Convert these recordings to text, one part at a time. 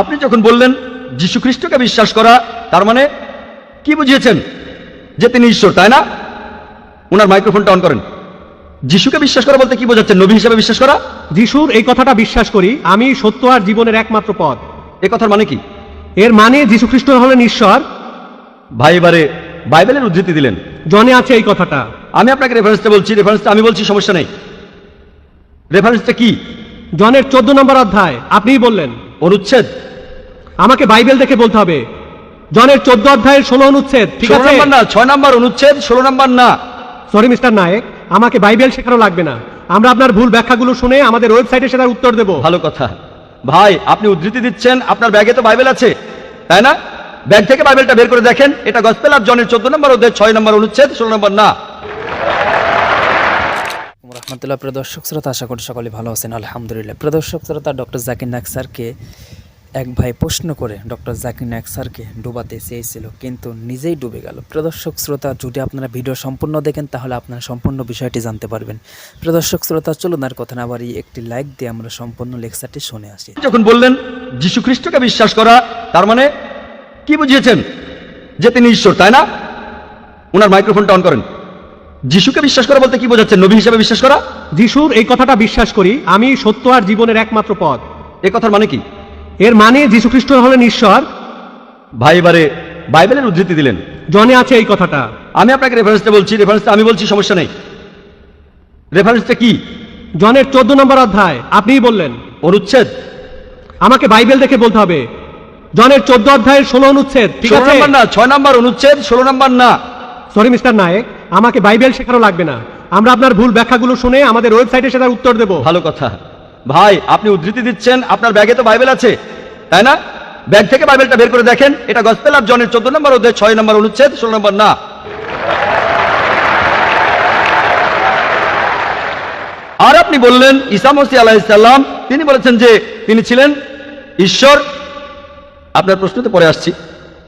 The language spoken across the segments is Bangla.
আপনি যখন বললেন যীশু খ্রিস্টকে বিশ্বাস করা, তার মানে কি বুঝিয়েছেন? যে তিনি ঈশ্বর, তাই না? ওনার মাইক্রোফোনটা অন করেন। যিশুকে বিশ্বাস করা বলতে কি বোঝাচ্ছেন? নবী হিসেবে বিশ্বাস করা? যিশুর এই কথাটা বিশ্বাস করি, আমি সত্য আর জীবনের একমাত্র পথ। এ কথার মানে কি? এর মানে যীশু খ্রিস্ট হলেন ঈশ্বর। ভাই এবারে বাইবেলের উদ্ধৃতি দিলেন, জনে আছে এই কথাটা। আমি আপনাকে রেফারেন্সটা বলছি, রেফারেন্সটা আমি বলছি, সমস্যা নেই। রেফারেন্সটা কি? জনের 14 নম্বর অধ্যায়। আপনিই বললেন। অনুচ্ছেদ? আমাকে বাইবেল দেখে বলতে হবে। জনের 14 অধ্যায়ের 16 অনুচ্ছেদ। ঠিক 16 আছে? নম্বর না, 6 নম্বর অনুচ্ছেদ, 16 নম্বর না। সরি মিস্টার নায়েক, আমাকে বাইবেল শেখানো লাগবে না। আমরা আপনার ভুল ব্যাখ্যাগুলো শুনে আমাদের ওয়েবসাইটে সেটার উত্তর দেব। ভালো কথা। ভাই আপনি উদ্ধৃতি দিচ্ছেন, আপনার ব্যাগে তো বাইবেল আছে, তাই না? ব্যাগ থেকে বাইবেলটা বের করে দেখেন, এটা গসপেল অফ জনের 14 নম্বর অধ্যায় 6 নম্বর অনুচ্ছেদ, 16 নম্বর না। রহমতুল্লাহ। প্রিয় দর্শক শ্রোতা, আশা করি সকলে ভালো আছেন, আলহামদুলিল্লাহ। প্রিয় দর্শক শ্রোতা, ডক্টর জাকির নায়েক স্যারকে এক ভাই প্রশ্ন করে ডক্টর জাকির নায়েক স্যারকে ডুবাতে চেয়েছিল, কিন্তু নিজেই ডুবে গেল। প্রিয় দর্শক শ্রোতা, যদি আপনারা ভিডিও সম্পূর্ণ দেখেন তাহলে আপনারা সম্পূর্ণ বিষয়টি জানতে পারবেন। প্রিয় দর্শক শ্রোতা, চলুন আর কথা না বাড়িয়ে একটি লাইক দিয়ে আমরা সম্পূর্ণ লেকচারটি শুনে আসি। যখন বললেন যীশু খ্রিস্টকে বিশ্বাস করা, তার মানে কি বুঝিয়েছেন? যে তিনি ঈশ্বর, তাই না? ওনার মাইক্রোফোনটা অন করেন। যিশুকে বিশ্বাস করা বলতে কি বোঝাচ্ছেন? নবী হিসেবে বিশ্বাস করা? যিশুর এই কথাটা বিশ্বাস করি, আমি সত্য আর জীবনের একমাত্র পথ। এ কথার মানে কি? এর মানে যীশু খ্রিস্ট হলেন ঈশ্বর। ভাই এবারে বাইবেলের উদ্ধৃতি দিলেন, জনে আছে এই কথাটা। আমি আপনাকে রেফারেন্সটা বলছি, রেফারেন্সটা আমি বলছি, সমস্যা নেই। রেফারেন্সটা কি? জনের 14 নম্বর অধ্যায়। আপনিই বললেন। অনুচ্ছেদ? আমাকে বাইবেল দেখে বলতে হবে। জনের 14 অধ্যায়ের 16 অনুচ্ছেদ। ঠিক 16 আছে? নম্বর না, 6 নম্বর অনুচ্ছেদ, 16 নম্বর না। সরি মিস্টার নায়েক, আমাকে বাইবেল শেখানো লাগবে না। আমরা আপনার ভুল ব্যাখ্যাগুলো শুনে আমাদের ওয়েবসাইটে সেটার উত্তর দেব। ভালো কথা। ভাই আপনি উদ্ধৃতি দিচ্ছেন, আপনার ব্যাগে তো বাইবেল আছে, তাই না? ব্যাগ থেকে বাইবেলটা বের করে দেখেন, এটা গসপেল অফ জনের 14 নম্বর অধ্যায় 6 নম্বর অনুচ্ছেদ, 16 নম্বর না। আর আপনি বললেন ঈসা মসীহ আলাইহিস সালাম, তিনি বলেছেন যে তিনি ছিলেন ঈশ্বর। আপনার প্রশ্নতে পরে আসছি,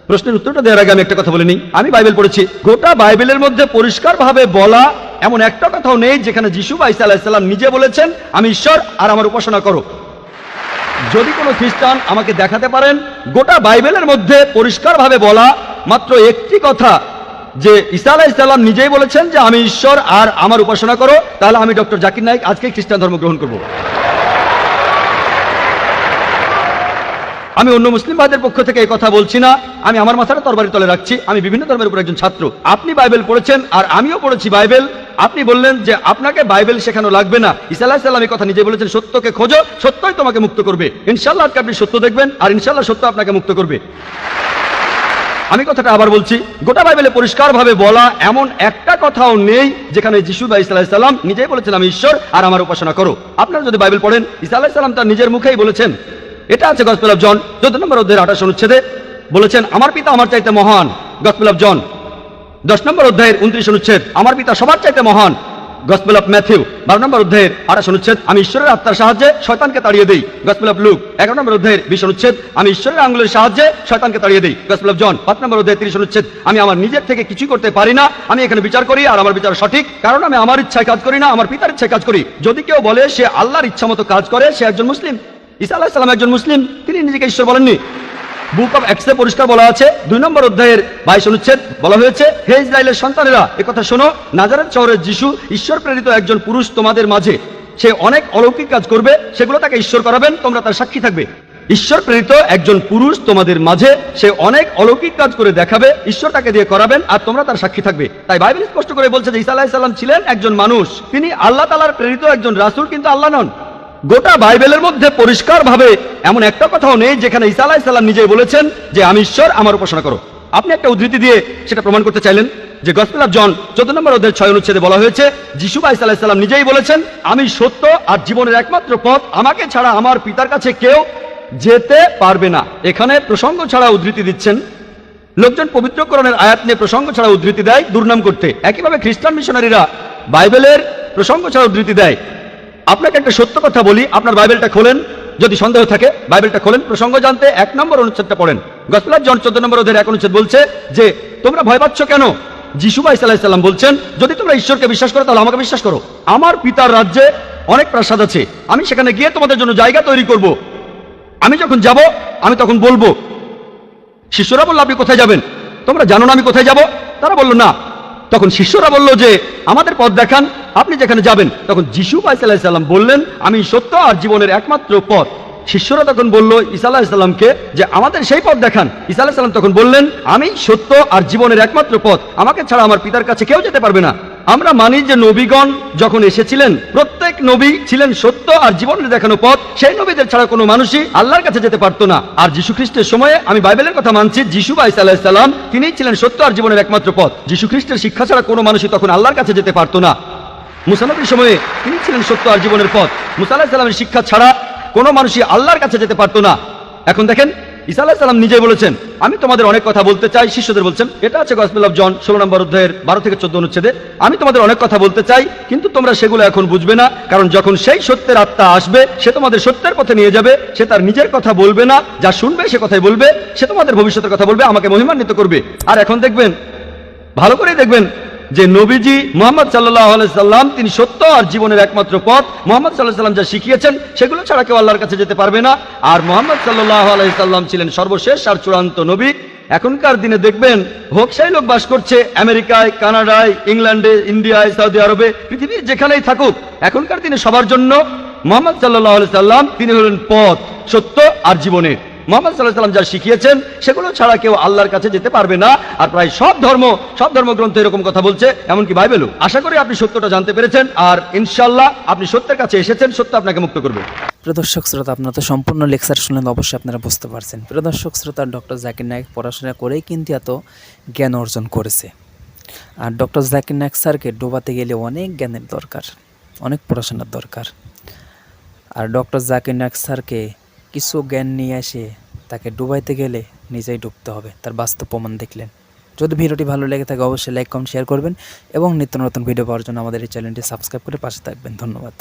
প্রশ্নের উত্তরটা দেওয়ার আগে আমি একটা কথা বলে নিই। আমি বাইবেল পড়েছি, গোটা বাইবেলের মধ্যে পরিষ্কারভাবে বলা এমন একটা কথাও নেই যেখানে যিশু বা ঈসা আলাইহিস সালাম নিজে বলেছেন আমি ঈশ্বর আর আমার উপাসনা করো। যদি কোনো খ্রিস্টান আমাকে দেখাতে পারেন গোটা বাইবেলের মধ্যে পরিষ্কারভাবে বলা মাত্র একটি কথা যে ঈসা আলাইহিস সালাম নিজেই বলেছেন যে আমি ঈশ্বর আর আমার উপাসনা করো, তাহলে আমি ডক্টর জাকির নায়েক আজকে খ্রিস্টান ধর্ম গ্রহণ করব। আমি অন্য মুসলিম ভাইদের পক্ষ থেকে এই কথা বলছি না, আমি আমার মাথাটা তরবারি তলে রাখছি। আমি বিভিন্ন ধর্মের উপর একজন ছাত্র। আপনি বাইবেল পড়েছেন আর আমিও পড়েছি বাইবেল। আপনি বললেন যে আপনাকে বাইবেল শেখানো লাগবে না। ঈসা আলাইহিস সালাম এই কথা নিজে বলেছেন, সত্যকে খোঁজো, সত্যই তোমাকে মুক্ত করবে। ইনশাআল্লাহ আজকে আপনি সত্য দেখবেন আর ইনশাআল্লাহ সত্য আপনাকে মুক্ত করবে। আমি কথাটা আবার বলছি, গোটা বাইবেলে পরিষ্কারভাবে বলা এমন একটা কথাও নেই যেখানে যিশু বা ঈসা আলাইহিস সালাম নিজেই বলেছেন আমি ঈশ্বর আর আমার উপাসনা করো। আপনারা যদি বাইবেল পড়েন, ঈসা আলাইহিস সালাম তার নিজের মুখেই বলেছেন, এটা আছে গসপেল অফ জন 14 নম্বর অধ্যায়ের 28 অনুচ্ছেদে, বলেছেন আমার পিতা আমার চাইতে মহান। গসপেল অফ জন 10 নম্বর অধ্যায়ের 29 অনুচ্ছেদ, আমার পিতা সবার চাইতে মহান। গসপেল অফ ম্যাথিউ 12 নম্বর অধ্যায়ের 28 অনুচ্ছেদ, আমি ঈশ্বরের আত্মার সাহায্যে শয়তানকে তাড়িয়ে দেই। গসপেল অফ লুক 11 নম্বর অধ্যায়ের 20 অনুচ্ছেদ, আমি ঈশ্বরের আঙ্গুলের সাহায্যে শয়তানকে তাড়িয়ে দেই। গসপেল অফ জন 5 নম্বর অধ্যায়ের 30 অনুচ্ছেদ, আমি আমার নিজের থেকে কিছুই করতে পারি না, আমি এখানে বিচার করি আর আমার বিচার সঠিক, কারণ আমি আমার ইচ্ছায় কাজ করি না, আমার পিতার ইচ্ছায় কাজ করি। যদি কেউ বলে সে আল্লাহর ইচ্ছা মতো কাজ করে, সে একজন মুসলিম। ঈসা আলাইহিস সালাম একজন মুসলিম, তিনি নিজেকে ঈশ্বর বলেননি। বুক অফ অ্যাক্টসে পরিষ্কার বলা আছে 2 নম্বর অধ্যায়ের 22 অনুচ্ছেদ, বলা হয়েছে হে ইসরায়েলের সন্তানেরা একথা শোনো, নাজারেত শহরের যিশু ঈশ্বর প্রেরিত একজন পুরুষ তোমাদের মাঝে, সে অনেক অলৌকিক কাজ করবে, সেগুলো তাকে ঈশ্বর করাবেন, তোমরা তার সাক্ষী থাকবে। ঈশ্বর প্রেরিত একজন পুরুষ তোমাদের মাঝে, সে অনেক অলৌকিক কাজ করে দেখাবে, ঈশ্বর তাকে দিয়ে করাবেন আর তোমরা তার সাক্ষী থাকবে। তাই বাইবেল স্পষ্ট করে বলছে যে ঈসা আলাইহিস সালাম ছিলেন একজন মানুষ, তিনি আল্লাহ তাআলার প্রেরিত একজন রাসূল, কিন্তু আল্লাহ নন। গোটা বাইবেলের মধ্যে পরিষ্কারভাবে এমন একটা কথাও নেই যেখানে ঈসা আলাইহিস সালাম নিজেই বলেছেন যে আমি ঈশ্বর আমার উপাসনা করো। আপনি একটা উদ্ধৃতি দিয়ে সেটা প্রমাণ করতে চাইলেন যে গসপেল অফ জন 14 নম্বর অধ্যায়ের 6 অনুচ্ছেদে বলা হয়েছে যিশু বা ঈসা আলাইহিস সালাম নিজেই বলেছেন আমি সত্য আর জীবনের একমাত্র পথ, আমাকে ছাড়া আমার পিতার কাছে কেউ যেতে পারবে না। এখানে প্রসঙ্গ ছাড়া উদ্ধৃতি দিচ্ছেন। লোকজন পবিত্রকরণের আয়াত নিয়ে প্রসঙ্গ ছাড়া উদ্ধৃতি দেয় দুর্নাম করতে। একইভাবে খ্রিস্টান মিশনারিরা বাইবেলের প্রসঙ্গ ছাড়া উদ্ধৃতি দেয়। আপনাকে একটা সত্য কথা বলি, আপনার বাইবেলটা খোলেন, যদি সন্দেহ থাকে বাইবেলটা খোলেন, প্রসঙ্গ জানতে 1 নম্বর অনুচ্ছেদটা পড়েন। গসপেল অফ জন 14 নম্বর অধ্যায়ের 1 অনুচ্ছেদ বলছে যে তোমরা ভয় পাচ্ছ কেন? যিশু বা ঈসা আলাইহিস সালাম বলছেন যদি তোমরা ঈশ্বরকে বিশ্বাস করো তাহলে আমাকে বিশ্বাস করো। আমার পিতার রাজ্যে অনেক প্রাসাদ আছে, আমি সেখানে গিয়ে তোমাদের জন্য জায়গা তৈরি করব। আমি যখন যাব আমি তখন বলবো। শিষ্যরা বলল, আপনি কোথায় যাবেন? তোমরা জানো না আমি কোথায় যাব? তারা বলল না। তখন শিষ্যরা বলল যে আমাদের পথ দেখান, আপনি যেখানে যাবেন। তখন যিশু আলাইহিস সালাম বললেন, আমি সত্য আর জীবনের একমাত্র পথ। শিষ্যরা তখন বলল ঈসা আলাইহিস সালামকে যে আমাদের সেই পথ দেখান। ঈসা আলাইহিস সালাম তখন বললেন, আমি সত্য আর জীবনের একমাত্র পথ, আমাকে ছাড়া আমার পিতার কাছে কেউ যেতে পারবে না। আমরা মানি যে নবীগণ যখন এসেছিলেন প্রত্যেক নবী ছিলেন সত্য আর জীবনের দেখানো পথ। সেই নবীদের ছাড়া কোনো মানুষই আল্লাহর কাছে যেতে পারতো না। আর যীশু খ্রিস্টের সময়ে আমি বাইবেলের কথা মানছি, যীশু ঈসা আলাইহিস সালাম তিনিই ছিলেন সত্য আর জীবনের একমাত্র পথ। যীশু খ্রিস্টের শিক্ষা ছাড়া কোনো মানুষই তখন আল্লাহর কাছে যেতে পারতো না। মুসা নবীর সময়ে তিনি ছিলেন সত্য আর জীবনের পথ। মুসা আলাইহিস সালামের শিক্ষা ছাড়া কোনো মানুষই আল্লাহর কাছে যেতে পারতো না। এখন দেখেন ঈসা আলাইহিস সালাম নিজেই বলেছেন, আমি তোমাদের অনেক কথা বলতে চাই। শিষ্যদের বলছেন, এটা আছে গসপেল অফ জন 16 নম্বর অধ্যায়ের 12 থেকে 14 অনুচ্ছেদে, আমি তোমাদের অনেক কথা বলতে চাই, কিন্তু তোমরা সেগুলো এখন বুঝবে না, কারণ যখন সেই সত্যের আত্মা আসবে সে তোমাদের সত্যের পথে নিয়ে যাবে। সে তার নিজের কথা বলবে না, যা শুনবে সে কথাই বলবে। সে তোমাদের ভবিষ্যতের কথা বলবে, আমাকে মহিমান্বিত করবে। আর এখন দেখবেন, ভালো করে দেখবেন যে নবীজি মুহাম্মদ সাল্লাল্লাহু আলাইহি সাল্লাম তিনি সত্য আর জীবনের একমাত্র পথ। মুহাম্মদ সাল্লাল্লাহু আলাইহি সাল্লাম যা শিখিয়েছেন সেগুলো ছাড়া কেউ আল্লাহর কাছে যেতে পারবে না। আর মুহাম্মদ সাল্লাল্লাহু আলাইহি সাল্লাম ছিলেন সর্বশেষ আর চূড়ান্ত নবী। এখনকার দিনে দেখবেন হোকসাই লোক বাস করছে আমেরিকায়, কানাডায়, ইংল্যান্ডে, ইন্ডিয়ায়, সৌদি আরবে, পৃথিবীর যেখানেই থাকুক। এখনকার দিনে সবার জন্য মুহাম্মদ সাল্লাল্লাহু আলাইহি সাল্লাম তিনি হলেন পথ, সত্য আর জীবনের। মুহাম্মদ সাল্লাল্লাহু আলাইহি সাল্লাম যা শিখিয়েছেন সেগুলো ছাড়া কেউ আল্লাহর কাছে যেতে পারবে না। আর প্রায় সব ধর্মগ্রন্থ এরকম কথা বলছে, এমনকি বাইবেলও। আশা করি আপনি সত্যটা জানতে পেরেছেন, আর ইনশাআল্লাহ আপনি সত্যের কাছে এসেছেন। সত্য আপনাকে মুক্ত করবে। প্রিয় দর্শক শ্রোতা, আপনারা তো সম্পূর্ণ লেকচার শুনলেন, অবশ্যই আপনারা বুঝতে পারছেন। প্রিয় দর্শক শ্রোতা, ডক্টর জাকির নায়েক পড়াশোনা করেই কিন্তু এত জ্ঞান অর্জন করেছে। আর ডক্টর জাকির নায়েক স্যারকে ডোবাতে গেলে অনেক জ্ঞানের দরকার, অনেক পড়াশোনার দরকার। আর ডক্টর জাকির নায়েক স্যারকে কিছু জ্ঞান নিয়ে এসে তাকে ডুবাইতে গেলে নিজেই ডুবতে হবে, তার বাস্তব প্রমাণ দেখলেন। যদি ভিডিওটি ভালো লেগে থাকে অবশ্যই লাইক, কমেন্ট, শেয়ার করবেন এবং নিত্য নতুন ভিডিও পাওয়ার জন্য আমাদের এই চ্যানেলটি সাবস্ক্রাইব করে পাশে থাকবেন। ধন্যবাদ।